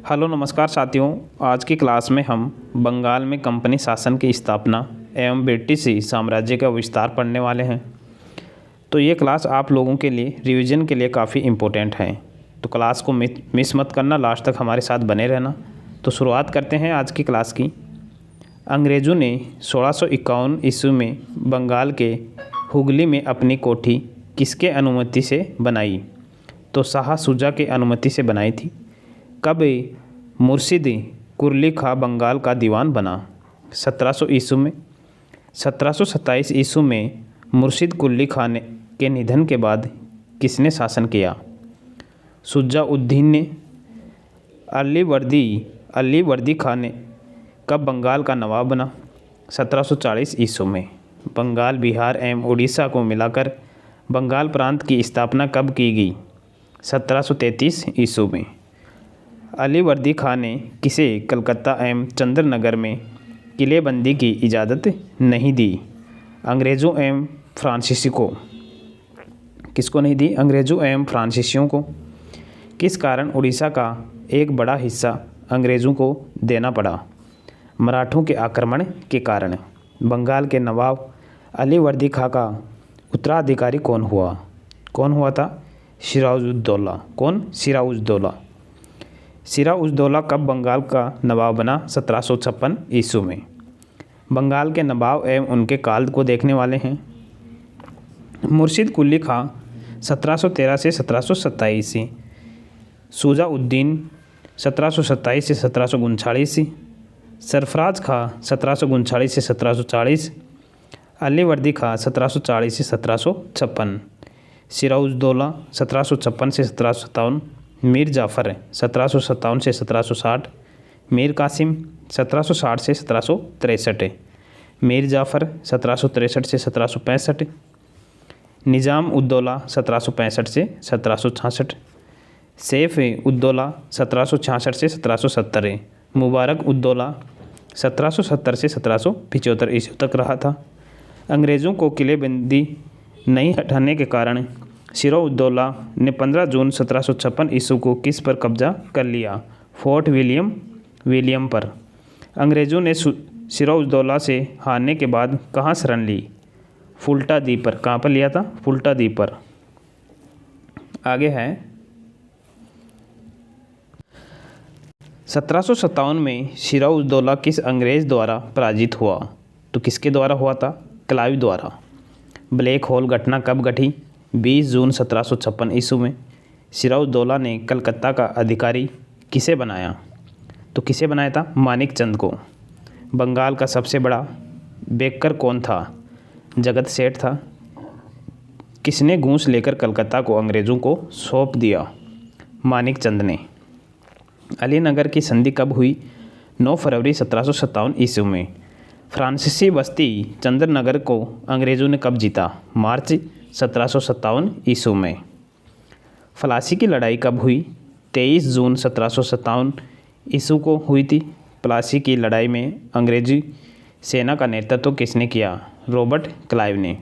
Hello नमस्कार साथियों। आज की क्लास में हम बंगाल में कंपनी शासन की स्थापना एवं ब्रिटिश साम्राज्य का विस्तार पढ़ने वाले हैं। तो ये क्लास आप लोगों के लिए रिवीजन के लिए काफ़ी इम्पोर्टेंट है, तो क्लास को मिस मत करना, लास्ट तक हमारे साथ बने रहना। तो शुरुआत करते हैं आज की क्लास की। अंग्रेज़ों ने 1651 ईस्वी में बंगाल के हुगली में अपनी कोठी किसके अनुमति से बनाई? तो शाह शुजा के अनुमति से बनाई थी। कब मुर्शिद कुली खां बंगाल का दीवान बना? 1700 ईस्वी में। 1727 ईस्वी में मुर्शिद कुली खां के निधन के बाद किसने शासन किया? शुजा-उद-दीन ने। अली वर्दी खां ने कब बंगाल का नवाब बना? 1740 ईस्वी में। बंगाल, बिहार एवं उड़ीसा को मिलाकर बंगाल प्रांत की स्थापना कब की गई? 1733 ईस्वी में। अली वर्दी खां ने किसे कलकत्ता एवं चंद्रनगर में किलेबंदी की इजाज़त नहीं दी? अंग्रेज़ों एवं फ्रांसीसी को। किसको नहीं दी? अंग्रेज़ों एवं फ्रांसीसियों को। किस कारण उड़ीसा का एक बड़ा हिस्सा अंग्रेज़ों को देना पड़ा? मराठों के आक्रमण के कारण। बंगाल के नवाब अली वर्दी खां का उत्तराधिकारी कौन हुआ? कौन हुआ था? सिराजुद्दौला। कौन? सिराजुद्दौला। सिराजुद्दौला कब बंगाल का नवाब बना? 1756 ईस्वी में। बंगाल के नवाब एवं उनके काल को देखने वाले हैं। मुर्शिद कुली खां 1713 से 1727, शुजा-उद-दीन 1727 से 1739, सरफराज खां 1739 से 1740, अली वर्दी खां 1740 से 1756, सिराजुद्दौला 1756 से 1757, मीर जाफ़र 1757 से 1760, मीर कासिम 1760 से 1763, मीर जाफ़र 1763 से 1765, निज़ाम-उद-दौला 1765 से 1766, सैफ-उद-दौला 1766 से 1770, मुबारक-उद-दौला 1770 से 1775 ईस्वी तक रहा था। अंग्रेज़ों को किलेबंदी नहीं हटाने के कारण सिराजुद्दौला ने 15 जून 1756 ईस्वी को किस पर कब्जा कर लिया? फोर्ट विलियम पर। अंग्रेज़ों ने सिराजुद्दौला से हारने के बाद कहाँ शरण ली? फुल्टा द्वीप पर। कहाँ पर लिया था? फुल्टा द्वीप पर। आगे है 1757 में सिराजुद्दौला किस अंग्रेज़ द्वारा पराजित हुआ? तो किसके द्वारा हुआ था? क्लाइव द्वारा। ब्लैक होल घटना कब घटी? 20 जून 1756 ईस्वी में। सिराजुद्दौला ने कलकत्ता का अधिकारी किसे बनाया? तो किसे बनाया था? मानिक चंद को। बंगाल का सबसे बड़ा बेकर कौन था? जगत सेठ था। किसने घूस लेकर कलकत्ता को अंग्रेज़ों को सौंप दिया? मानिक चंद ने। अलीनगर की संधि कब हुई? 9 फरवरी 1757 ईस्वी में। फ्रांसीसी बस्ती चंद्रनगर को अंग्रेज़ों ने कब जीता? मार्च 1757 ईस्वी में। प्लासी की लड़ाई कब हुई? 23 जून 1757 ईस्वी को हुई थी। प्लासी की लड़ाई में अंग्रेजी सेना का नेतृत्व किसने किया? रॉबर्ट क्लाइव ने।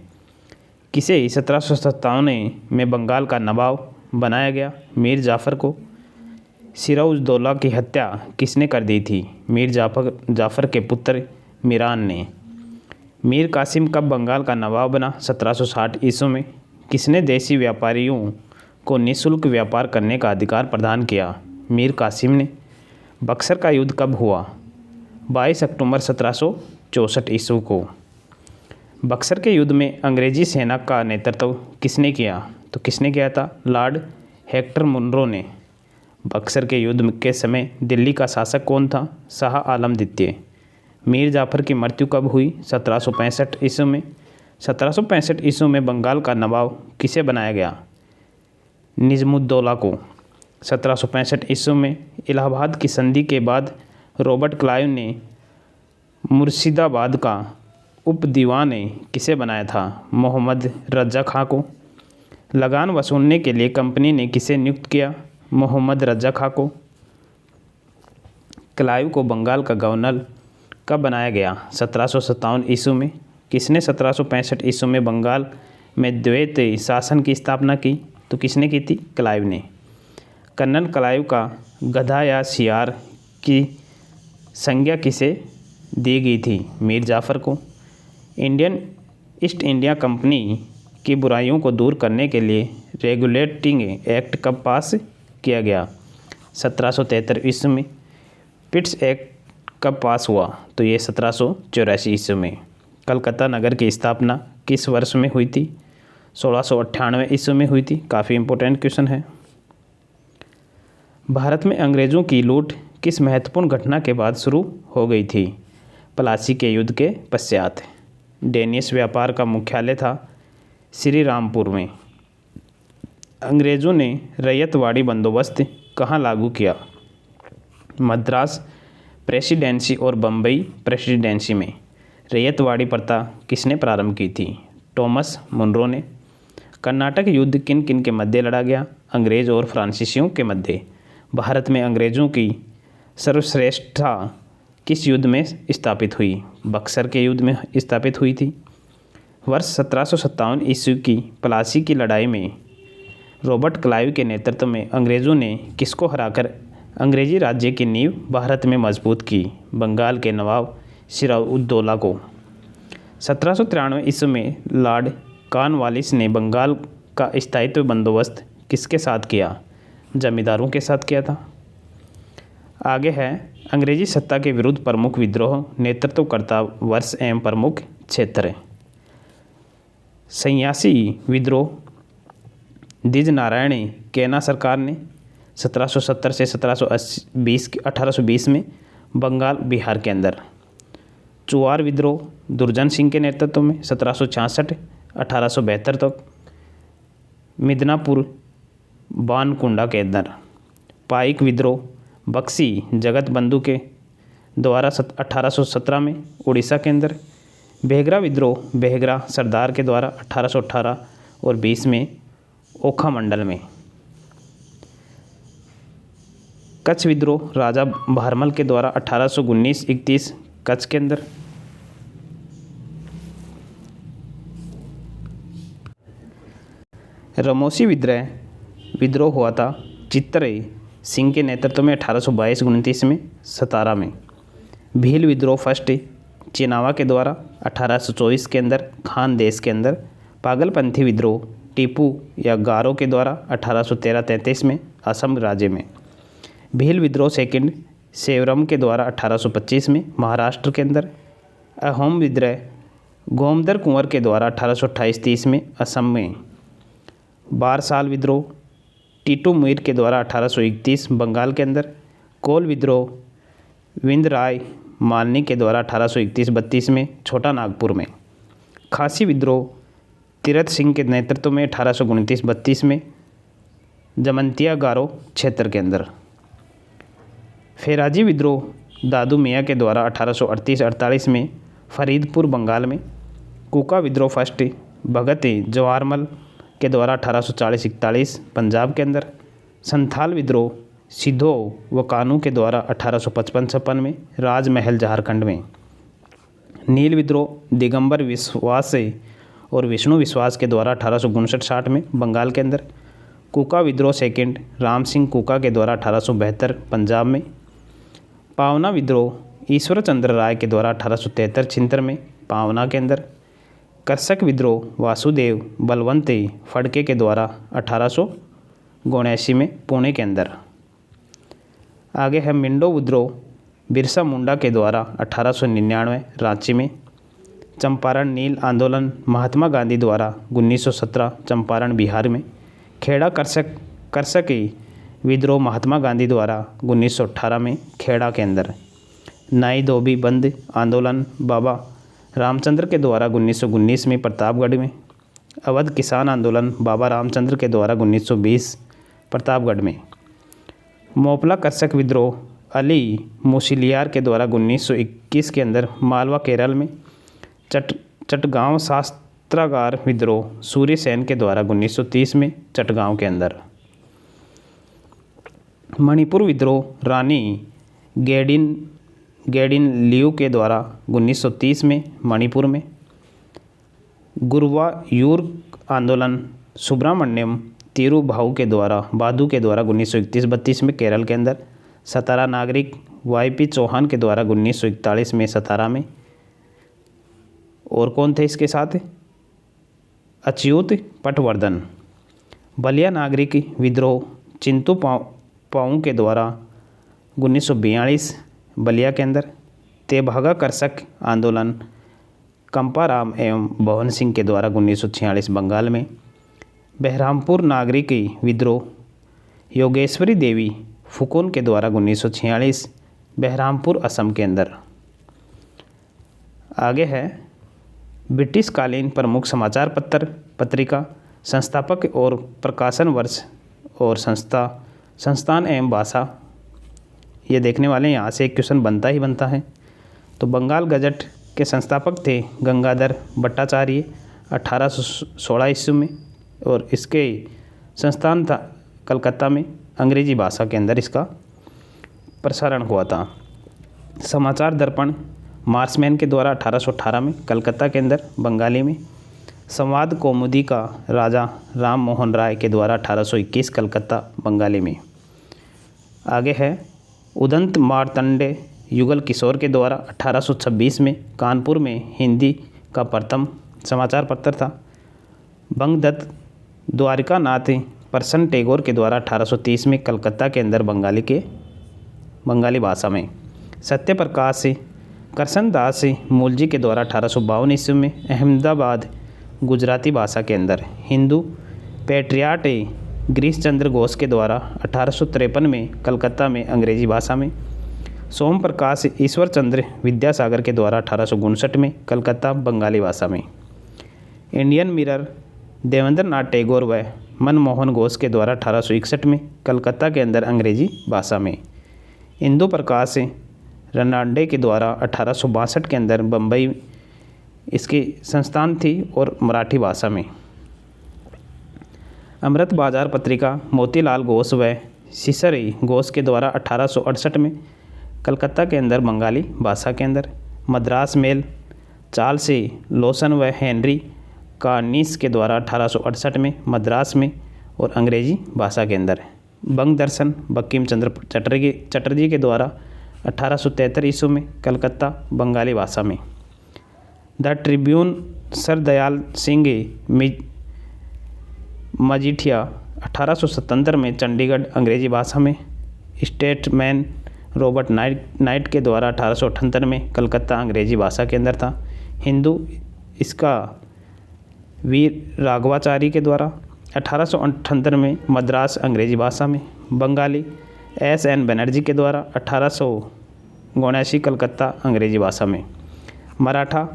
किसे 1757 में बंगाल का नवाब बनाया गया? मीर जाफ़र को। सिराजुद्दौला की हत्या किसने कर दी थी? मीर जाफ़र के पुत्र मीरान ने। मीर कासिम कब बंगाल का नवाब बना? 1760 ईस्वी में। किसने देसी व्यापारियों को निःशुल्क व्यापार करने का अधिकार प्रदान किया? मीर कासिम ने। बक्सर का युद्ध कब हुआ? 22 अक्टूबर 1764 ईस्वी को। बक्सर के युद्ध में अंग्रेजी सेना का नेतृत्व किसने किया? तो किसने किया था? लॉर्ड हेक्टर मुनरो ने। बक्सर के युद्ध के समय दिल्ली का शासक कौन था? शाह आलम द्वितीय। मीर जाफ़र की मृत्यु कब हुई? 1765 ईस्वी में। 1765 ईस्वी में बंगाल का नवाब किसे बनाया गया? निज़ामुद्दौला को। 1765 ईस्वी में इलाहाबाद की संधि के बाद रॉबर्ट क्लाइव ने मुर्शिदाबाद का उप दीवान किसे बनाया था? मोहम्मद रज़ा खां को। लगान वसूलने के लिए कंपनी ने किसे नियुक्त किया? मोहम्मद रज़ा खां को। क्लाइव को बंगाल का गवर्नर कब बनाया गया? 1757 ईस्वी में। किसने 1765 ईस्वी में बंगाल में द्वैत शासन की स्थापना की? तो किसने की थी? क्लाइव ने। कर्नल क्लाइव का गधा या सियार की संज्ञा किसे दी गई थी? मीर जाफ़र को। इंडियन ईस्ट इंडिया कंपनी की बुराइयों को दूर करने के लिए रेगुलेटिंग एक्ट कब पास किया गया? 1773 ईस्वी में। पिट्स एक्ट कब पास हुआ? तो ये 1784 ईस्वी में। कलकत्ता नगर की स्थापना किस वर्ष में हुई थी? 1698 ईस्वी में हुई थी। काफ़ी इम्पोर्टेंट क्वेश्चन है। भारत में अंग्रेज़ों की लूट किस महत्वपूर्ण घटना के बाद शुरू हो गई थी? प्लासी के युद्ध के पश्चात। डेनिश व्यापार का मुख्यालय था श्री रामपुर में। अंग्रेज़ों ने रैयतवाड़ी बंदोबस्त कहाँ लागू किया? मद्रास प्रेसिडेंसी और बम्बई प्रेसिडेंसी में। रैयतवाड़ी प्रथा किसने प्रारंभ की थी? टॉमस मुनरो ने। कर्नाटक युद्ध किन किन के मध्य लड़ा गया? अंग्रेज़ और फ्रांसीसियों के मध्य। भारत में अंग्रेज़ों की सर्वश्रेष्ठता किस युद्ध में स्थापित हुई? बक्सर के युद्ध में स्थापित हुई थी। वर्ष 1757 ईस्वी की प्लासी की लड़ाई में रॉबर्ट क्लाइव के नेतृत्व में अंग्रेज़ों ने किसको हराकर अंग्रेजी राज्य की नींव भारत में मजबूत की? बंगाल के नवाब सिराजुद्दौला को। 1793 ईस्वी में लॉर्ड कॉर्नवालिस ने बंगाल का स्थायित्व बंदोबस्त किसके साथ किया? जमींदारों के साथ किया था। आगे है अंग्रेजी सत्ता के विरुद्ध प्रमुख विद्रोह, नेतृत्वकर्ता, वर्ष एवं प्रमुख क्षेत्र। सन्यासी विद्रोह द्विज नारायणी केना सरकार ने 1770 से 1820 में बंगाल बिहार के अंदर। चुआर विद्रोह दुर्जन सिंह के नेतृत्व में 1766-1872 तक मिदनापुर बानकुंडा के अंदर। पाइक विद्रोह बक्सी जगत बंधु के द्वारा 1817 में उड़ीसा के अंदर। बेहगरा विद्रोह बेहगरा सरदार के द्वारा 1818 और 20 में ओखा मंडल में। कच्छ विद्रोह राजा भारमल के द्वारा 1819-31 कच्छ के अंदर। रमोसी विद्रोह हुआ था चित्तरे सिंह के नेतृत्व में 1822-29 में सतारा में। भील विद्रोह फर्स्ट चिनावा के द्वारा 1824 के अंदर खानदेश के अंदर। पागलपंथी विद्रोह टीपू या गारो के द्वारा 1813-33 में असम राज्य में। भील विद्रोह सेकंड सेवरम के द्वारा 1825 में महाराष्ट्र के अंदर। अहोम विद्रोह गोमदर कुंवर के द्वारा 1828-30 में असम में। बारसाल विद्रोह टीटू मीर के द्वारा 1831 बंगाल के अंदर। कोल विद्रोह विंदराय मालनी के द्वारा 1831-32 में छोटा नागपुर में। खासी विद्रोह तीरथ सिंह के नेतृत्व में 1829-32 में जमंतिया गारो क्षेत्र के अंदर। फेराजी विद्रोह दादू मियाँ के द्वारा 1838-48 में फरीदपुर बंगाल में। कुका विद्रोह फर्स्ट भगत जवाहरमल के द्वारा 1840-41 पंजाब के अंदर। संथाल विद्रोह सिद्धो व कानू के द्वारा 1855-56 में राजमहल झारखंड में। नील विद्रोह दिगंबर विश्वास और विष्णु विश्वास के द्वारा 1859-60 में बंगाल के अंदर। कुका विद्रोह सेकंड राम सिंह कुका के द्वारा 1872 पंजाब में। पावना विद्रोह ईश्वर चंद्र राय के द्वारा 1873-76 में पावना के अंदर। कर्षक विद्रोह वासुदेव बलवंत फड़के के द्वारा 1879 में पुणे के अंदर। आगे है मिंडो विद्रोह बिरसा मुंडा के द्वारा 1899 रांची में। चंपारण नील आंदोलन महात्मा गांधी द्वारा 1917 चंपारण बिहार में। खेड़ा कर्षक विद्रोह महात्मा गांधी द्वारा 1918 में खेड़ा के अंदर। नाई धोबी बंद आंदोलन बाबा रामचंद्र के द्वारा 1919 में प्रतापगढ़ में। अवध किसान आंदोलन बाबा रामचंद्र के द्वारा 1920 प्रतापगढ़ में। मोपला कर्षक विद्रोह अली मुसिलियार के द्वारा 1921 के अंदर मालवा केरल में। चटगांव शास्त्रागार विद्रोह सूर्य सेन के द्वारा 1930 में चटगांव के अंदर। मणिपुर विद्रोह रानी गेडिन लियू के द्वारा 1930 में मणिपुर में। गुरुवायूर आंदोलन सुब्रमण्यम तिरुभाऊ के द्वारा 1931-32 में केरल के अंदर। सतारा नागरिक YP चौहान के द्वारा 1941 में सतारा में। और कौन थे इसके साथ? अच्युत पटवर्धन। बलिया नागरिक विद्रोह चिंतू पाऊ के द्वारा 1942 बलिया के अंदर। तेभागा कृषक आंदोलन कंपाराम एवं भवन सिंह के द्वारा 1946 बंगाल में। बहरामपुर नागरिक विद्रोह योगेश्वरी देवी फुकोन के द्वारा 1946 बहरामपुर असम के अंदर। आगे है ब्रिटिश कालीन प्रमुख समाचार पत्रिका, संस्थापक और प्रकाशन वर्ष और संस्थान एवं भाषा। ये देखने वाले यहाँ से एक क्वेश्चन बनता ही बनता है। तो बंगाल गजट के संस्थापक थे गंगाधर भट्टाचार्य 1816 ईस्वी में, और इसके संस्थान था कलकत्ता में। अंग्रेजी भाषा के अंदर इसका प्रसारण हुआ था। समाचार दर्पण मार्समैन के द्वारा 1818 में कलकत्ता के अंदर बंगाली में। संवाद कौमुदी का राजा राम मोहन राय के द्वारा 1821 कलकत्ता बंगाली में। आगे है उदंत मार्तंडे युगल किशोर के द्वारा 1826 में कानपुर में हिंदी का प्रथम समाचार पत्र था। बंगदत्त द्वारिका नाथ प्रसन्न टैगोर के द्वारा 1830 में कलकत्ता के अंदर बंगाली भाषा में। सत्यप्रकाश करसनदास मूलजी के द्वारा 1852 ईस्वी में अहमदाबाद गुजराती भाषा के अंदर। हिंदू पैट्रियाट गिरीश चंद्र घोष के द्वारा 1853 में कलकत्ता में अंग्रेजी भाषा में। सोम प्रकाश ईश्वर चंद्र विद्यासागर के द्वारा 1859 में कलकत्ता बंगाली भाषा में। इंडियन मिरर देवेंद्र नाथ टैगोर व मनमोहन घोष के द्वारा 1861 में कलकत्ता के अंदर अंग्रेजी भाषा में। इंदु प्रकाश रनाडे के द्वारा 1862 के अंदर बम्बई इसकी संस्थान थी और मराठी भाषा में। अमृत बाजार पत्रिका मोतीलाल घोष व सिसरी घोष के द्वारा 1868 में कलकत्ता के अंदर बंगाली भाषा के अंदर। मद्रास मेल चार्ल्स लोसन व हेनरी कार्निस के द्वारा 1868 में मद्रास में और अंग्रेजी भाषा के अंदर। बंग दर्शन बंकिम चंद्र चटर्जी के द्वारा 1873 ईस्वी में कलकत्ता बंगाली भाषा में। द ट्रिब्यून सरदयाल सिंह मजीठिया 1877 में चंडीगढ़ अंग्रेजी भाषा में। स्टेटमैन रॉबर्ट नाइट के द्वारा 1878 में कलकत्ता अंग्रेजी भाषा के अंदर था। हिंदू इसका वीर राघवाचारी के द्वारा 1878 में मद्रास अंग्रेजी भाषा में। बंगाली SN बनर्जी के द्वारा 1879 कलकत्ता अंग्रेजी भाषा में। मराठा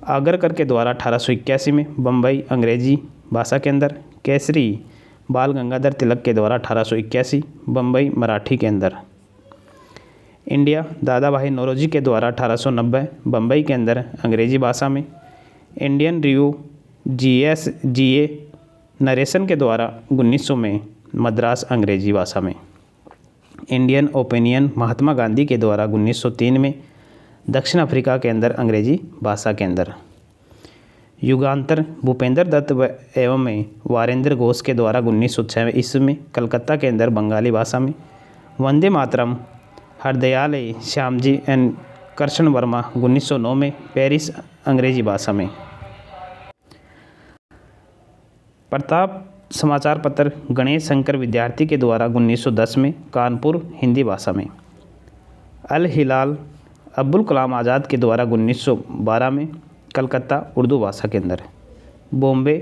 आगरकर के द्वारा 1881 में बम्बई अंग्रेजी भाषा के अंदर। केसरी बाल गंगाधर तिलक के द्वारा 1881 बम्बई मराठी के अंदर। इंडिया दादा भाई नौरोजी के द्वारा 1890 बम्बई के अंदर अंग्रेजी भाषा में। इंडियन रिव्यू GA नरेशन के द्वारा 1900 में मद्रास अंग्रेजी भाषा में। इंडियन ओपिनियन महात्मा गांधी के द्वारा 1903 में दक्षिण अफ्रीका के अंदर अंग्रेजी भाषा के अंदर। युगांतर भूपेंद्र दत्त एवं वारेंद्र घोष के द्वारा 1906 ईस्वी में कलकत्ता के अंदर बंगाली भाषा में। वंदे मातरम हरदयाल श्यामजी एन कृष्ण वर्मा 1909 में पेरिस अंग्रेजी भाषा में। प्रताप समाचार पत्र गणेश शंकर विद्यार्थी के द्वारा 1910 में कानपुर हिंदी भाषा में। अल हिलाल अब्दुल कलाम आज़ाद के द्वारा 1912 में कलकत्ता उर्दू भाषा के अंदर। बॉम्बे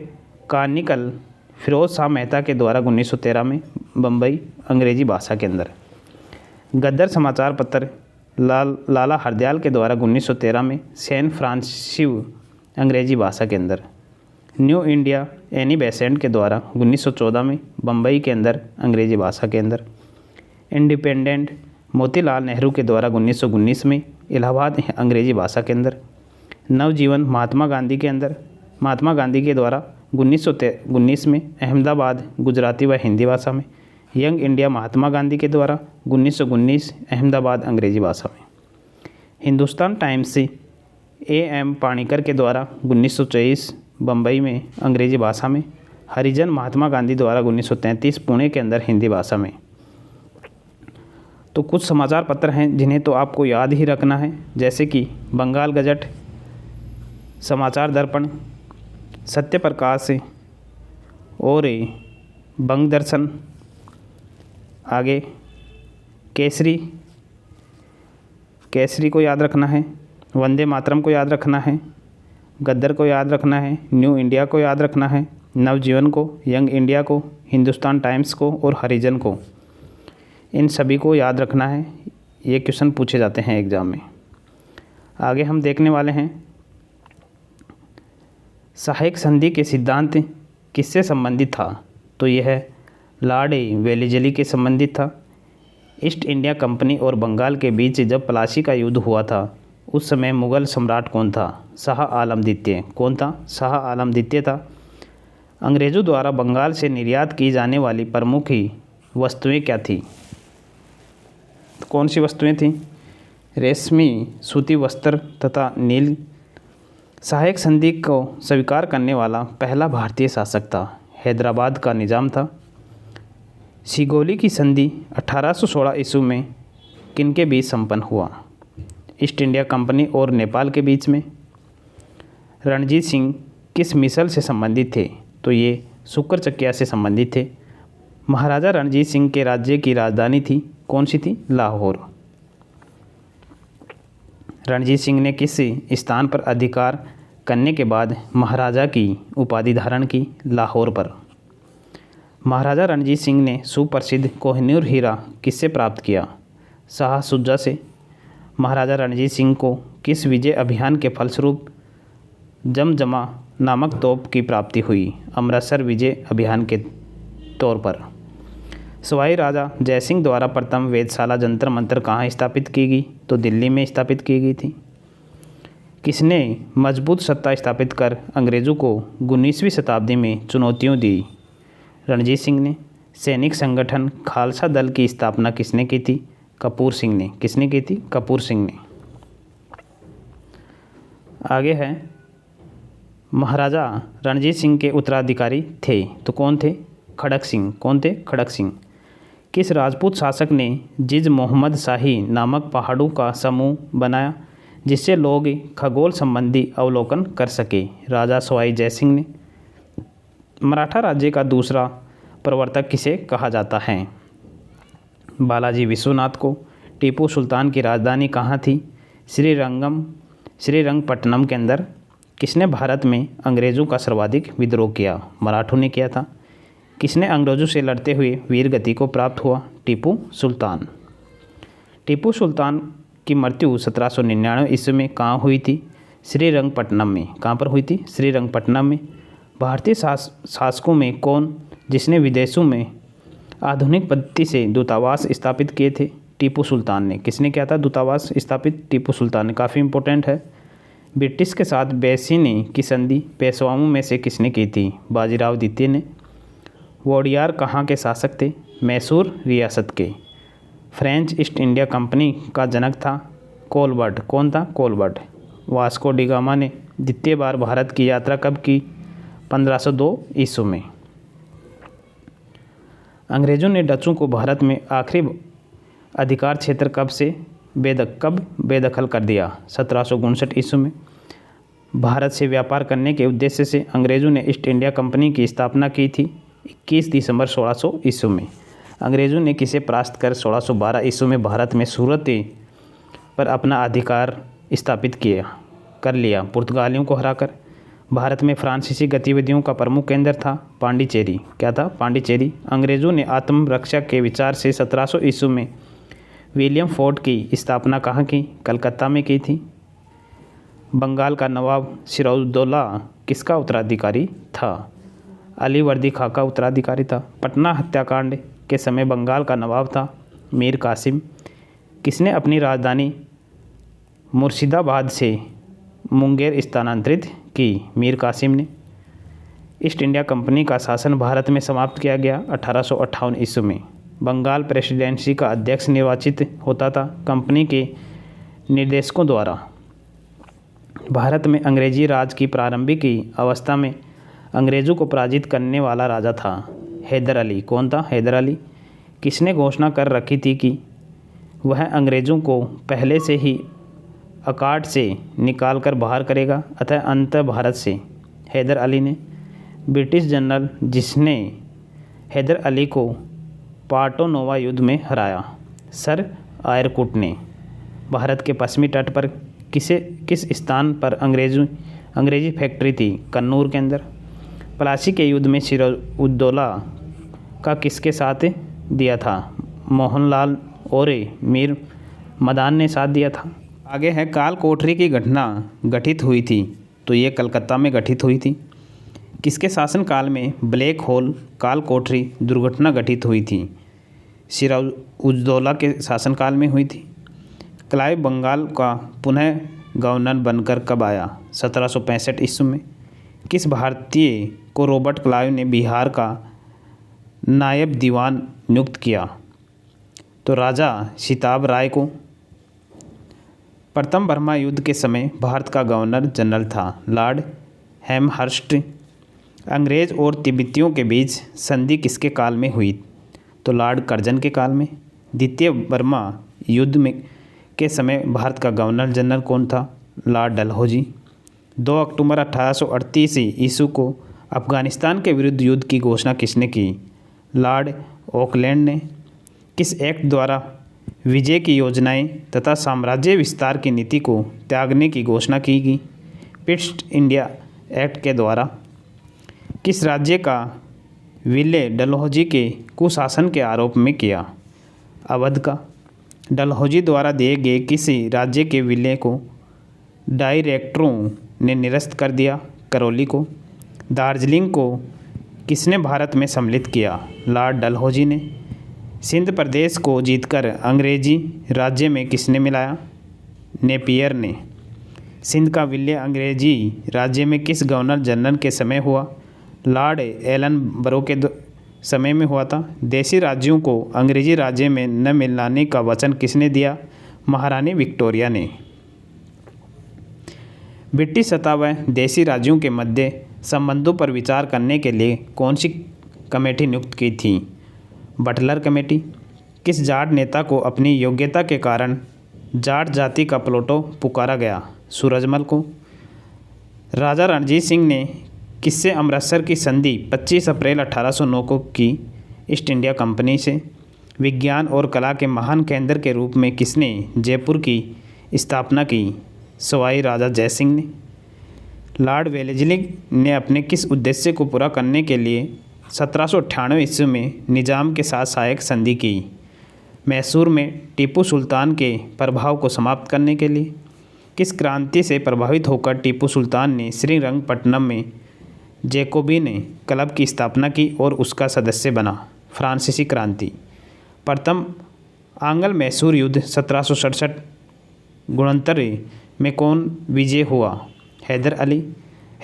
कार्निकल फिरोज शाह मेहता के द्वारा 1913 में बम्बई अंग्रेजी भाषा के अंदर। गद्दर समाचार पत्र लाला हरदयाल के द्वारा 1913 में सैन फ्रांसिस्को अंग्रेजी भाषा के अंदर। न्यू इंडिया एनी बेसेंट के द्वारा 1914 में बम्बई के अंदर अंग्रेजी भाषा के अंदर। इंडिपेंडेंट मोतीलाल नेहरू के द्वारा 1919 में इलाहाबाद अंग्रेजी भाषा के अंदर। नवजीवन महात्मा गांधी के द्वारा 1919 में अहमदाबाद गुजराती व हिंदी भाषा में। यंग इंडिया महात्मा गांधी के द्वारा 1919 अहमदाबाद अंग्रेजी भाषा में। हिंदुस्तान टाइम्स AM पाणिकर के द्वारा 1924 बम्बई में अंग्रेजी भाषा में। हरिजन महात्मा गांधी द्वारा 1933 पुणे के अंदर हिंदी भाषा में। तो कुछ समाचार पत्र हैं जिन्हें तो आपको याद ही रखना है, जैसे कि बंगाल गजट, समाचार दर्पण, सत्य प्रकाश और बंग दर्शन, आगे केसरी को याद रखना है, वंदे मातरम को याद रखना है, गद्दर को याद रखना है, न्यू इंडिया को याद रखना है, नवजीवन को, यंग इंडिया को, हिंदुस्तान टाइम्स को और हरिजन को, इन सभी को याद रखना है। ये क्वेश्चन पूछे जाते हैं एग्ज़ाम में। आगे हम देखने वाले हैं सहायक संधि के सिद्धांत किससे संबंधित था, तो यह है लॉर्ड वेलेज़ली के संबंधित था। ईस्ट इंडिया कंपनी और बंगाल के बीच जब प्लासी का युद्ध हुआ था, उस समय मुग़ल सम्राट कौन था? शाह आलम द्वितीय। कौन था? शाह आलम द्वितीय था। अंग्रेज़ों द्वारा बंगाल से निर्यात की जाने वाली प्रमुख वस्तुएं क्या थीं? तो कौन सी वस्तुएं थीं? रेशमी सूती वस्त्र तथा नील। सहायक संधि को स्वीकार करने वाला पहला भारतीय शासक था, हैदराबाद का निज़ाम था। सिगोली की संधि 1816 ईस्वी में किनके बीच संपन्न हुआ? ईस्ट इंडिया कंपनी और नेपाल के बीच में। रणजीत सिंह किस मिसल से संबंधित थे? तो ये शुक्र चकिया से संबंधित थे। महाराजा रणजीत सिंह के राज्य की राजधानी थी, कौन सी थी? लाहौर। रणजीत सिंह ने किस स्थान पर अधिकार करने के बाद महाराजा की उपाधि धारण की? लाहौर पर। महाराजा रणजीत सिंह ने सुप्रसिद्ध कोहिनूर हीरा किससे प्राप्त किया? शाह शुजा से। महाराजा रणजीत सिंह को किस विजय अभियान के फलस्वरूप जमजमा नामक तोप की प्राप्ति हुई? अमृतसर विजय अभियान के तौर पर। सवाई राजा जयसिंह द्वारा प्रथम वेधशाला जंतर मंतर कहाँ स्थापित की गई? तो दिल्ली में स्थापित की गई थी। किसने मजबूत सत्ता स्थापित कर अंग्रेज़ों को 19वीं शताब्दी में चुनौतियाँ दी? रणजीत सिंह ने। सैनिक संगठन खालसा दल की स्थापना किसने की थी? कपूर सिंह ने। किसने की थी? कपूर सिंह ने। आगे है महाराजा रणजीत सिंह के उत्तराधिकारी थे, तो कौन थे? खड़क सिंह। कौन थे? खड़क सिंह। किस राजपूत शासक ने जिज मोहम्मद शाही नामक पहाड़ों का समूह बनाया जिससे लोग खगोल संबंधी अवलोकन कर सके? राजा सवाई जयसिंह ने। मराठा राज्य का दूसरा प्रवर्तक किसे कहा जाता है? बालाजी विश्वनाथ को। टीपू सुल्तान की राजधानी कहाँ थी? श्रीरंगपट्टनम के अंदर। किसने भारत में अंग्रेज़ों का सर्वाधिक विद्रोह किया? मराठों ने किया था। किसने अंग्रेज़ों से लड़ते हुए वीर गति को प्राप्त हुआ? टीपू सुल्तान। टीपू सुल्तान की मृत्यु 1799 ईस्वी में कहाँ हुई थी? श्रीरंगपट्टनम में। कहाँ पर हुई थी? श्रीरंगपट्टनम में। भारतीय शासकों में कौन जिसने विदेशों में आधुनिक पद्धति से दूतावास स्थापित किए थे? टीपू सुल्तान ने। किसने किया था दूतावास स्थापित? टीपू सुल्तान ने। काफ़ी इंपॉर्टेंट है। ब्रिटिश के साथ बेसिनी की संधि पेशवाओं में से किसने की थी? बाजीराव द्वितीय ने। वोडियार कहाँ के शासक थे? मैसूर रियासत के। फ्रेंच ईस्ट इंडिया कंपनी का जनक था कोलबर्ट। कौन था? कोलबर्ट। वास्को डी गामा ने द्वितीय बार भारत की यात्रा कब की? 1502 ईस्वी में। अंग्रेज़ों ने डचों को भारत में आखिरी अधिकार क्षेत्र कब बेदखल कर दिया? 1759 ईस्वी में। भारत से व्यापार करने के उद्देश्य से अंग्रेज़ों ने ईस्ट इंडिया कंपनी की स्थापना की थी 21 दिसंबर 1600 ईस्वी में। अंग्रेज़ों ने किसे परास्त कर 1612 ईस्वी में भारत में सूरत पर अपना अधिकार स्थापित कर लिया? पुर्तगालियों को हराकर। भारत में फ्रांसीसी गतिविधियों का प्रमुख केंद्र था पांडिचेरी। क्या था? पांडिचेरी। अंग्रेज़ों ने आत्मरक्षा के विचार से 1700 ईस्वी में विलियम फोर्ट की स्थापना कहाँ की? कलकत्ता में की थी। बंगाल का नवाब सिराजुद्दौला किसका उत्तराधिकारी था? अलीवर्दी खां का उत्तराधिकारी था। पटना हत्याकांड के समय बंगाल का नवाब था मीर कासिम। किसने अपनी राजधानी मुर्शिदाबाद से मुंगेर स्थानांतरित की? मीर कासिम ने। ईस्ट इंडिया कंपनी का शासन भारत में समाप्त किया गया 1858 ईस्वी में। बंगाल प्रेसिडेंसी का अध्यक्ष निर्वाचित होता था कंपनी के निर्देशकों द्वारा। भारत में अंग्रेजी राज की प्रारंभिक अवस्था में अंग्रेज़ों को पराजित करने वाला राजा था? हैदर अली। कौन था? हैदर अली। किसने घोषणा कर रखी थी कि वह अंग्रेज़ों को पहले से ही अकाट से निकाल कर बाहर करेगा, अतः अंत भारत से? हैदर अली ने। ब्रिटिश जनरल जिसने हैदर अली को पार्टोनोवा युद्ध में हराया? सर आयरकुट ने। भारत के पश्चिमी तट पर किस स्थान पर अंग्रेजी फैक्ट्री थी? कन्नूर के अंदर। प्लासी के युद्ध में सिराजुद्दौला का किसके साथ दिया था? मोहनलाल और मीर मदान ने साथ दिया था। आगे है, काल कोठरी की घटना गठित हुई थी, तो ये कलकत्ता में गठित हुई थी। किसके शासनकाल में ब्लैक होल काल कोठरी दुर्घटना घटित हुई थी? सिराजुद्दौला के शासनकाल में हुई थी। क्लाइव बंगाल का पुनः गवर्नर बनकर कब आया? 1765 ईस्वी में। किस भारतीय को रॉबर्ट क्लाइव ने बिहार का नायब दीवान नियुक्त किया? तो राजा सिताब राय को। प्रथम बर्मा युद्ध के समय भारत का गवर्नर जनरल था? लॉर्ड हेमहर्स्ट। अंग्रेज और तिब्बतियों के बीच संधि किसके काल में हुई? तो लॉर्ड कर्जन के काल में। द्वितीय बर्मा युद्ध में के समय भारत का गवर्नर जनरल कौन था? लॉर्ड डलहौजी। 2 अक्टूबर 1838 ईस्वी को अफगानिस्तान के विरुद्ध युद्ध की घोषणा किसने की? लॉर्ड ऑकलैंड ने। किस एक्ट द्वारा विजय की योजनाएं तथा साम्राज्य विस्तार की नीति को त्यागने की घोषणा की गई? पिट्स इंडिया एक्ट के द्वारा। किस राज्य का विलय डलहौजी के कुशासन के आरोप में किया? अवध का। डलहौजी द्वारा दिए गए किसी राज्य के विलय को डायरेक्टरों ने निरस्त कर दिया? करौली को। दार्जिलिंग को किसने भारत में सम्मिलित किया? लॉर्ड डलहौजी ने। सिंध प्रदेश को जीतकर अंग्रेजी राज्य में किसने मिलाया? नेपियर ने। सिंध का विलय अंग्रेजी राज्य में किस गवर्नर जनरल के समय हुआ? लॉर्ड एलन बरो के समय में हुआ था। देशी राज्यों को अंग्रेजी राज्य में न मिलाने का वचन किसने दिया? महारानी विक्टोरिया ने। ब्रिटिश सत्ता व देशी राज्यों के मध्य संबंधों पर विचार करने के लिए कौन सी कमेटी नियुक्त की थी? Butler committee. किस जाट नेता को अपनी योग्यता के कारण जाट जाति का प्लोटो पुकारा गया? सूरजमल को। राजा रणजीत सिंह ने किससे अमृतसर की संधि 25 अप्रैल 1809 को की? ईस्ट इंडिया कंपनी से। विज्ञान और कला के महान केंद्र के रूप में किसने जयपुर की स्थापना की? सवाई राजा जयसिंह ने। लॉर्ड वेलेस्ली ने अपने किस उद्देश्य को पूरा करने के लिए 1798 ईस्वी में निजाम के साथ सहायक संधि की? मैसूर में टीपू सुल्तान के प्रभाव को समाप्त करने के लिए। किस क्रांति से प्रभावित होकर टीपू सुल्तान ने श्रीरंगपट्टनम में जैकोबिन क्लब की स्थापना की और उसका सदस्य बना? फ्रांसीसी क्रांति। प्रथम आंग्ल मैसूर युद्ध 1767 गुणोत्तर में कौन विजय हुआ? हैदर अली।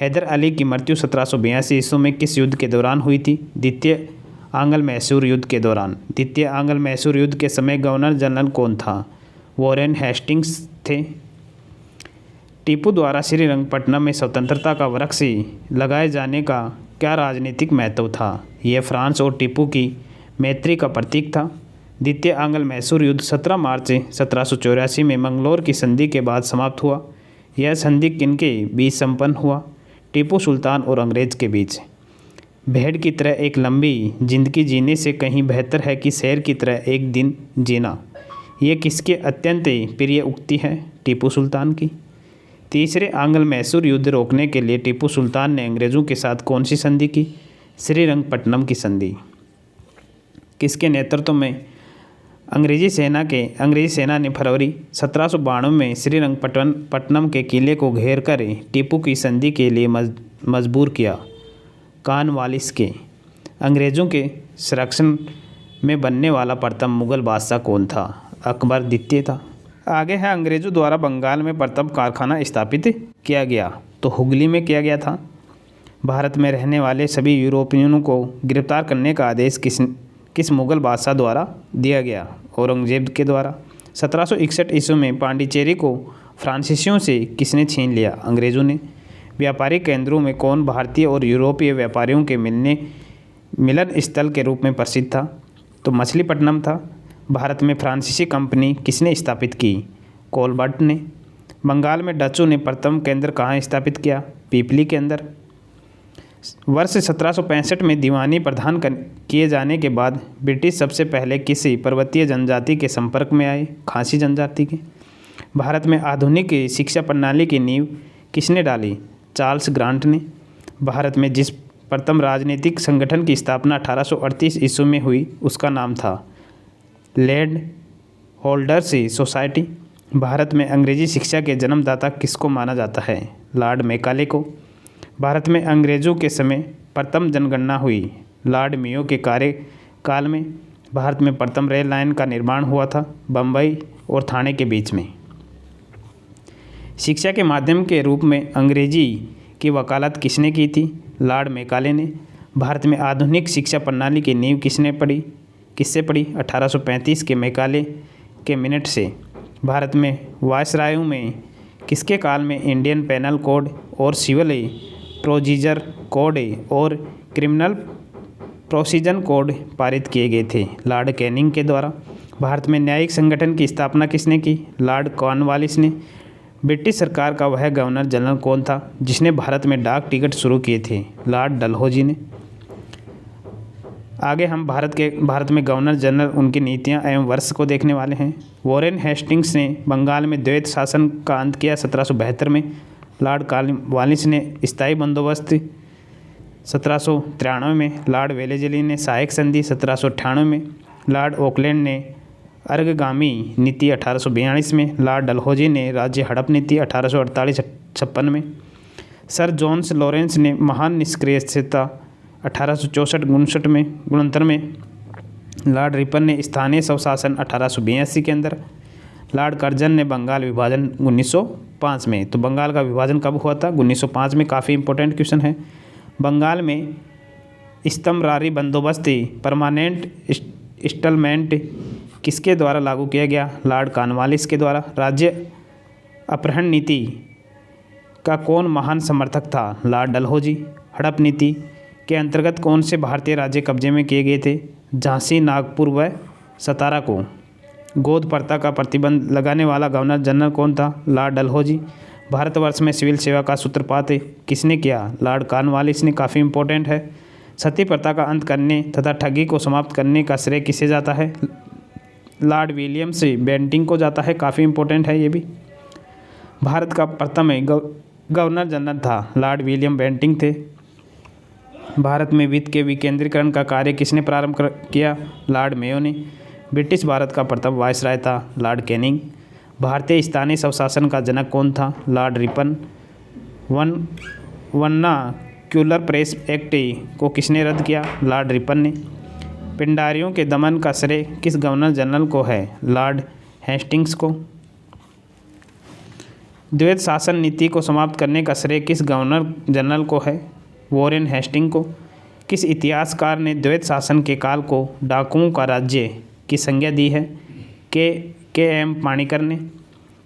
हैदर अली की मृत्यु 1782 ईस्वी में किस युद्ध के दौरान हुई थी? द्वितीय आंग्ल मैसूर युद्ध के दौरान। द्वितीय आंग्ल मैसूर युद्ध के समय गवर्नर जनरल कौन था? वॉरेन हेस्टिंग्स थे। टीपू द्वारा श्रीरंगपट्टनम में स्वतंत्रता का वृक्ष लगाए जाने का क्या राजनीतिक महत्व था? यह फ्रांस और टीपू की मैत्री का प्रतीक था। द्वितीय आंग्ल मैसूर युद्ध 17 मार्च 1784 में मंगलोर की संधि के बाद समाप्त हुआ। यह संधि किनके बीच संपन्न हुआ? टीपू सुल्तान और अंग्रेज के बीच। भेड़ की तरह एक लंबी जिंदगी जीने से कहीं बेहतर है कि शेर की तरह एक दिन जीना। ये किसकी अत्यंत प्रिय उक्ति है? टीपू सुल्तान की। तीसरे आंग्ल मैसूर युद्ध रोकने के लिए टीपू सुल्तान ने अंग्रेज़ों के साथ कौन सी संधि की? श्रीरंगपट्टनम की संधि। किसके नेतृत्व में अंग्रेजी सेना ने फरवरी 1792 में श्रीरंगपट्टनम के किले को घेर कर टीपू की संधि के लिए मजबूर किया? कॉर्नवालिस के। अंग्रेज़ों के संरक्षण में बनने वाला प्रथम मुगल बादशाह कौन था? अकबर द्वितीय था। आगे है, अंग्रेज़ों द्वारा बंगाल में प्रथम कारखाना स्थापित किया गया? तो हुगली में किया गया था। भारत में रहने वाले सभी यूरोपियनों को गिरफ्तार करने का आदेश किस मुगल बादशाह द्वारा दिया गया? औरंगजेब के द्वारा। 1761 ईस्वी में पांडिचेरी को फ्रांसीसियों से किसने छीन लिया? अंग्रेज़ों ने। व्यापारिक केंद्रों में कौन भारतीय और यूरोपीय व्यापारियों के मिलन स्थल के रूप में प्रसिद्ध था? तो मछलीपट्टनम था। भारत में फ्रांसीसी कंपनी किसने स्थापित की? कोलबर्ट ने। बंगाल में डचों ने प्रथम केंद्र कहाँ स्थापित किया? पीपली के अंदर। वर्ष 1765 में दीवानी प्रदान किए जाने के बाद ब्रिटिश सबसे पहले किसी पर्वतीय जनजाति के संपर्क में आए? खासी जनजाति के। भारत में आधुनिक शिक्षा प्रणाली की नींव किसने डाली? चार्ल्स ग्रांट ने। भारत में जिस प्रथम राजनीतिक संगठन की स्थापना 1838 ईस्वी में हुई उसका नाम था लैंड होल्डर्स सोसाइटी। भारत में अंग्रेजी शिक्षा के जन्मदाता किसको माना जाता है? लॉर्ड मैकाले को। भारत में अंग्रेजों के समय प्रथम जनगणना हुई? लॉर्ड मेयो के कार्यकाल में। भारत में प्रथम रेल लाइन का निर्माण हुआ था बम्बई और ठाणे के बीच में। शिक्षा के माध्यम के रूप में अंग्रेजी की वकालत किसने की थी? लॉर्ड मैकाले ने। भारत में आधुनिक शिक्षा प्रणाली की नींव किससे पड़ी? 1835 के मैकाले के मिनट से। भारत में वायसरायों में किसके काल में इंडियन पेनल कोड और सिविल प्रोसीजर कोड और क्रिमिनल प्रोसीजर कोड पारित किए गए थे? लॉर्ड कैनिंग के द्वारा। भारत में न्यायिक संगठन की स्थापना किसने की? लॉर्ड कॉर्नवालिस ने। ब्रिटिश सरकार का वह गवर्नर जनरल कौन था जिसने भारत में डाक टिकट शुरू किए थे? लॉर्ड डलहौजी ने। आगे हम भारत में गवर्नर जनरल, उनकी नीतियां एवं वर्ष को देखने वाले हैं। वॉरेन हेस्टिंग्स ने बंगाल में द्वैत शासन का अंत किया 1772 में। लॉर्ड कॉर्नवालिस ने स्थायी बंदोबस्त 1793 में। लॉर्ड वेलेस्ली ने सहायक संधि 1798 में। लॉर्ड ऑकलैंड ने अर्गगामी नीति 1842 में। लॉर्ड डलहौजी ने राज्य हड़प नीति 1848-56 में। सर जॉन्स लॉरेंस ने महान निष्क्रियता 1864-69 में। लॉर्ड रिपन ने स्थानीय स्वशासन 1882 के अंदर। लॉर्ड कर्जन ने बंगाल विभाजन 1905 में। तो बंगाल का विभाजन कब हुआ था? 1905 में। काफ़ी इंपॉर्टेंट क्वेश्चन है। बंगाल में स्तंभरारी बंदोबस्त परमानेंट स्टलमेंट किसके द्वारा लागू किया गया? लॉर्ड कॉर्नवालिस के द्वारा। राज्य अपहरण नीति का कौन महान समर्थक था? लॉर्ड डलहौजी। हड़प नीति के अंतर्गत कौन से भारतीय राज्य कब्जे में किए गए थे? झांसी, नागपुर व सतारा को। गोद प्रथा का प्रतिबंध लगाने वाला गवर्नर जनरल कौन था? लॉर्ड डलहौजी। भारतवर्ष में सिविल सेवा का सूत्रपात किसने किया? लॉर्ड कॉर्नवालिस ने। काफ़ी इंपॉर्टेंट है। सती प्रथा का अंत करने तथा ठगी को समाप्त करने का श्रेय किसे जाता है? लॉर्ड विलियम्स बेंटिंग को जाता है। काफ़ी इंपॉर्टेंट है ये भी। भारत का प्रथम गवर्नर जनरल था लॉर्ड विलियम बेंटिंग थे। भारत में वित्त के विकेंद्रीकरण का कार्य किसने प्रारंभ किया? लॉर्ड मेयो ने। ब्रिटिश भारत का प्रथम वायसराय था लॉर्ड कैनिंग। भारतीय स्थानीय स्वशासन का जनक कौन था? Lord Ripon. Vernacular press act को किसने रद्द किया? लॉर्ड रिपन ने। पिंडारियों के दमन का श्रेय किस गवर्नर जनरल को है? लॉर्ड हेस्टिंग्स को। द्वैत शासन नीति को समाप्त करने का श्रेय किस गवर्नर जनरल को है? वॉरेन हेस्टिंग को। किस इतिहासकार ने द्वैत शासन के काल को डाकुओं का राज्य की संज्ञा दी है? के एम पाणिकर ने।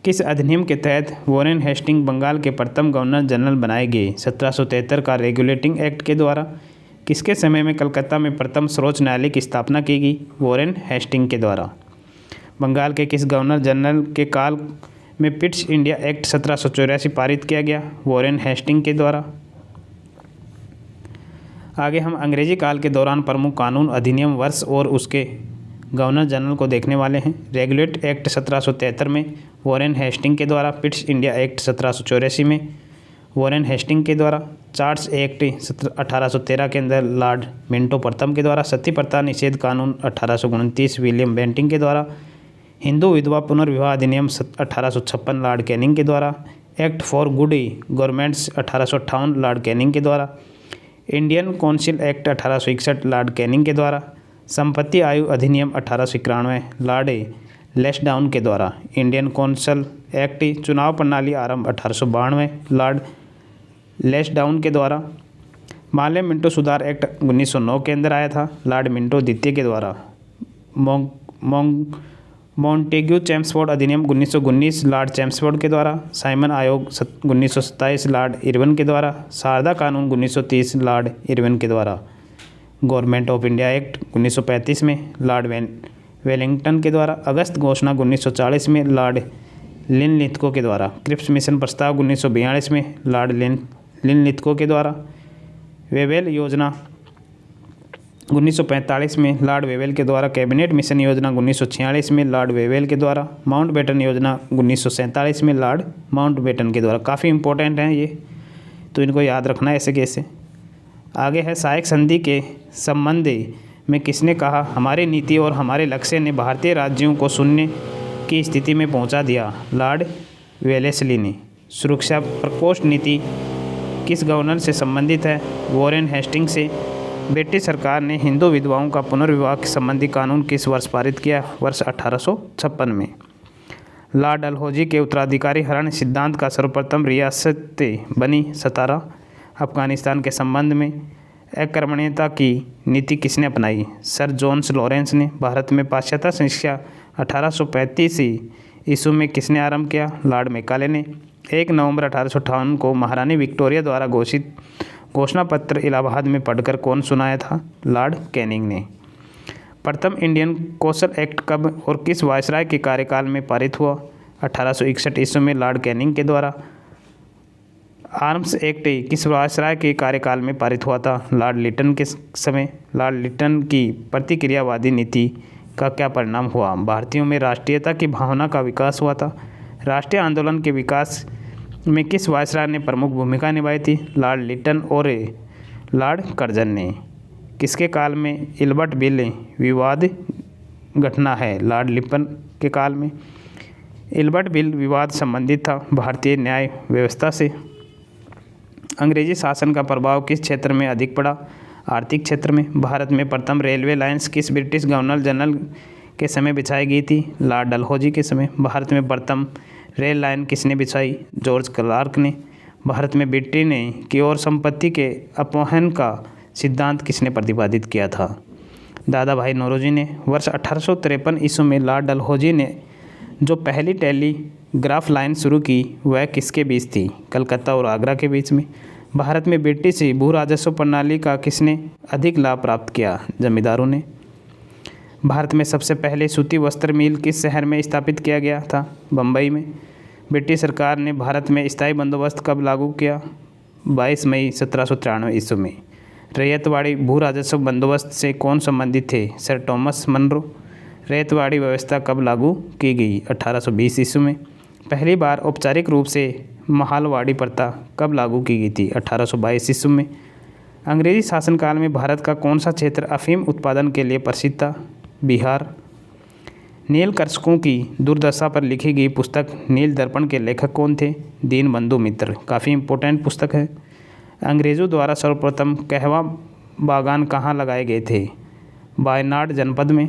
किस अधिनियम के तहत वॉरेन हेस्टिंग बंगाल के प्रथम गवर्नर जनरल बनाए गए? 1773 का रेगुलेटिंग एक्ट के द्वारा। किसके समय में कलकत्ता में प्रथम सर्वोच्च न्यायालय की स्थापना की गई? वॉरेन हेस्टिंग के द्वारा। बंगाल के किस गवर्नर जनरल के काल में पिट्स इंडिया एक्ट 1784 पारित किया गया? वॉरेन हेस्टिंग के द्वारा। आगे हम अंग्रेजी काल के दौरान प्रमुख कानून, अधिनियम, वर्ष और उसके गवर्नर जनरल को देखने वाले हैं। रेगुलेट एक्ट 1773 में वॉरेन हेस्टिंग के द्वारा। पिट्स इंडिया एक्ट 1784 में वॉरेन हेस्टिंग के द्वारा। चार्ट्स एक्ट 1813 के अंदर लॉर्ड मिंटो प्रथम के द्वारा। सती प्रथा निषेध कानून 1829 विलियम बेंटिंग के द्वारा। हिंदू विधवा पुनर्विवाह अधिनियम 1856 लॉर्ड कैनिंग के द्वारा। Act for good governments 1858 Lord Canning के द्वारा। Indian council act 1861 Lord Canning के द्वारा। संपत्ति आयु अधिनियम 1891 लॉर्ड लेस्डाउन के द्वारा। इंडियन काउंसिल एक्ट चुनाव प्रणाली आरंभ 1892 लॉर्ड लेस्डाउन के द्वारा। माले मिंटो सुधार एक्ट 1909 के अंदर आया था लॉर्ड मिंटो द्वितीय के द्वारा। मॉन्टेग्यू चेम्सफोर्ड अधिनियम 1919 लॉर्ड चेम्सफोर्ड के द्वारा, साइमन आयोग 1927 लॉर्ड इरविन के द्वारा, शारदा कानून 1930 लॉर्ड इरविन के द्वारा, गवर्नमेंट ऑफ इंडिया एक्ट 1935 में लॉर्ड वेलिंगटन के द्वारा, अगस्त घोषणा 1940 में लॉर्ड लिनलिथगो के द्वारा, क्रिप्स मिशन प्रस्ताव 1942 में लॉर्ड लिनलिथगो के द्वारा, वेवेल योजना 1945 में लॉर्ड वेवेल के द्वारा, कैबिनेट मिशन योजना 1946 में लॉर्ड वेवेल के द्वारा, माउंटबेटन योजना 1947 में लॉर्ड माउंटबेटन के द्वारा। काफ़ी इंपॉर्टेंट हैं ये, तो इनको याद रखना है ऐसे कैसे। आगे है सहायक संधि के संबंध में किसने कहा, हमारी नीति और हमारे लक्ष्य ने भारतीय राज्यों को शून्य की स्थिति में पहुंचा दिया, लॉर्ड वेलेस्ली ने। सुरक्षा प्रकोष्ठ नीति किस गवर्नर से संबंधित है, वॉरेन हेस्टिंग्स से। ब्रिटिश सरकार ने हिंदू विधवाओं का पुनर्विवाह संबंधी कानून किस वर्ष पारित किया, वर्ष 1856 में। लॉर्ड डलहौजी के उत्तराधिकारी हरण सिद्धांत का सर्वप्रथम रियासत बनी सतारा। अफगानिस्तान के संबंध में अकर्मण्यता की नीति किसने अपनाई, सर जॉन्स लॉरेंस ने। भारत में पाश्चात्य शिक्षा 1835 ईस्वी में किसने आरंभ किया, लॉर्ड मैकाले ने। 1 नवंबर 1858 को महारानी विक्टोरिया द्वारा घोषित घोषणा पत्र इलाहाबाद में पढ़कर कौन सुनाया था, लॉर्ड कैनिंग ने। प्रथम इंडियन कौशल एक्ट कब और किस वायसराय के कार्यकाल में पारित हुआ, 1861 ईस्वी में लॉर्ड कैनिंग के द्वारा। आर्म्स एक्ट किस वायसराय के कार्यकाल में पारित हुआ था, लॉर्ड लिटन के समय। लॉर्ड लिटन की प्रतिक्रियावादी नीति का क्या परिणाम हुआ, भारतीयों में राष्ट्रीयता की भावना का विकास हुआ था। राष्ट्रीय आंदोलन के विकास में किस वायसराय ने प्रमुख भूमिका निभाई थी, लॉर्ड लिटन और लॉर्ड कर्जन ने। किसके काल में इल्बर्ट बिल विवाद घटना है, लॉर्ड लिपन के काल में। इल्बर्ट बिल विवाद संबंधित था भारतीय न्याय व्यवस्था से। अंग्रेजी शासन का प्रभाव किस क्षेत्र में अधिक पड़ा, आर्थिक क्षेत्र में। भारत में प्रथम रेलवे लाइन्स किस ब्रिटिश गवर्नर जनरल के समय बिछाई गई थी, लॉर्ड डलहौजी के समय। भारत में प्रथम रेल लाइन किसने बिछाई, जॉर्ज क्लार्क ने। भारत में ब्रिटेन की ओर संपत्ति के अपहरण का सिद्धांत किसने प्रतिपादित किया था, दादा भाई नौरोजी ने। वर्ष 1853 ईस्वी में लॉर्ड डलहौजी ने जो पहली टेलीग्राफ लाइन शुरू की वह किसके बीच थी, कलकत्ता और आगरा के बीच में। भारत में ब्रिटिश भू राजस्व प्रणाली का किसने अधिक लाभ प्राप्त किया, जमींदारों ने। भारत में सबसे पहले सूती वस्त्र मिल किस शहर में स्थापित किया गया था, बम्बई में। ब्रिटिश सरकार ने भारत में स्थायी बंदोबस्त कब लागू किया, 22 मई 1793 ईस्वी में। रैयतवाड़ी भू राजस्व बंदोबस्त से कौन संबंधित थे, सर टॉमस मनरो। रैयतवाड़ी व्यवस्था कब लागू की गई, 1820 ईस्वी में। पहली बार औपचारिक रूप से महालवाड़ी प्रथा कब लागू की गई थी, 1822 ईस्वी में। अंग्रेजी शासनकाल में भारत का कौन सा क्षेत्र अफीम उत्पादन के लिए प्रसिद्ध था, बिहार। नील कृषकों की दुर्दशा पर लिखी गई पुस्तक नील दर्पण के लेखक कौन थे, दीनबंधु मित्र। काफ़ी इम्पोर्टेंट पुस्तक है। अंग्रेज़ों द्वारा सर्वप्रथम कहवा बागान कहाँ लगाए गए थे, वायनाड जनपद में।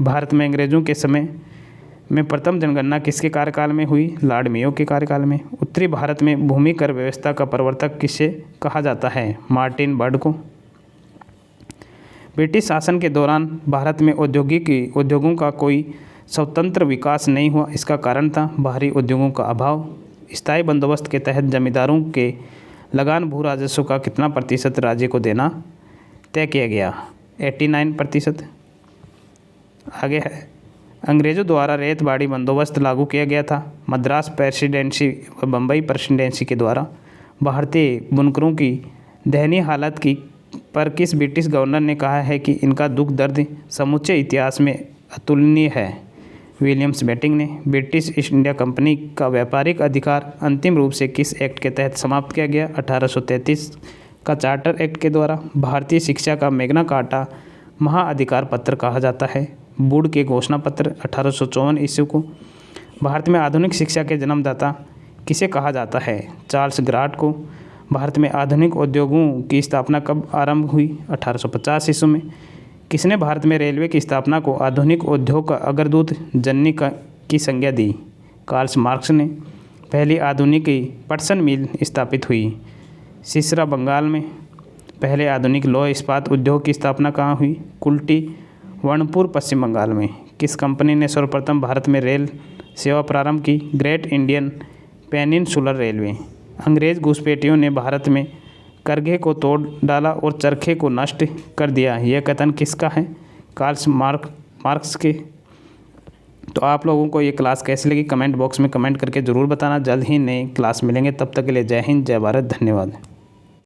भारत में अंग्रेज़ों के समय में प्रथम जनगणना किसके कार्यकाल में हुई, लॉर्ड मेयो के कार्यकाल में। उत्तरी भारत में भूमि कर व्यवस्था का प्रवर्तक किसे कहा जाता है, मार्टिन बर्ड को। ब्रिटिश शासन के दौरान भारत में उद्योगों का कोई स्वतंत्र विकास नहीं हुआ। इसका कारण था बाहरी उद्योगों का अभाव। स्थायी बंदोबस्त के तहत जमींदारों के लगान भू राजस्व का कितना प्रतिशत राज्य को देना तय किया गया, 89%। आगे है, अंग्रेज़ों द्वारा रैयतवाड़ी बंदोबस्त लागू किया गया था मद्रास प्रेसिडेंसी व बम्बई प्रेसिडेंसी के द्वारा। भारतीय बुनकरों की दयनीय हालत की पर किस ब्रिटिश गवर्नर ने कहा है कि इनका दुख दर्द समूचे इतिहास में अतुलनीय है, विलियम्स बेटिंग ने। ब्रिटिश ईस्ट इंडिया कंपनी का व्यापारिक अधिकार अंतिम रूप से किस एक्ट के तहत समाप्त किया गया, 1833 का चार्टर एक्ट के द्वारा। भारतीय शिक्षा का मैग्ना कार्टा महाअधिकार पत्र कहा जाता है, वुड के घोषणा पत्र 1854 ईस्वी को। भारत में आधुनिक शिक्षा के जन्मदाता किसे कहा जाता है, चार्ल्स ग्रांट को। भारत में आधुनिक उद्योगों की स्थापना कब आरंभ हुई, 1850 ईस्वी में। किसने भारत में रेलवे की स्थापना को आधुनिक उद्योग का अग्रदूत जननी की संज्ञा दी, कार्ल मार्क्स ने। पहली आधुनिक पटसन मिल स्थापित हुई, सिसरा बंगाल में। पहले आधुनिक लौह इस्पात उद्योग की स्थापना कहाँ हुई, कुल्टी वर्णपुर पश्चिम बंगाल में। किस कंपनी ने सर्वप्रथम भारत में रेल सेवा प्रारंभ की? Great Indian peninsular railway. अंग्रेज घुसपैठियों ने भारत में करघे को तोड़ डाला और चरखे को नष्ट कर दिया। यह कथन किसका है? कार्ल मार्क्स के। तो आप लोगों को ये क्लास कैसी लगी कमेंट बॉक्स में कमेंट करके ज़रूर बताना। जल्द ही नई क्लास मिलेंगे, तब तक के लिए जय हिंद, जय भारत, धन्यवाद।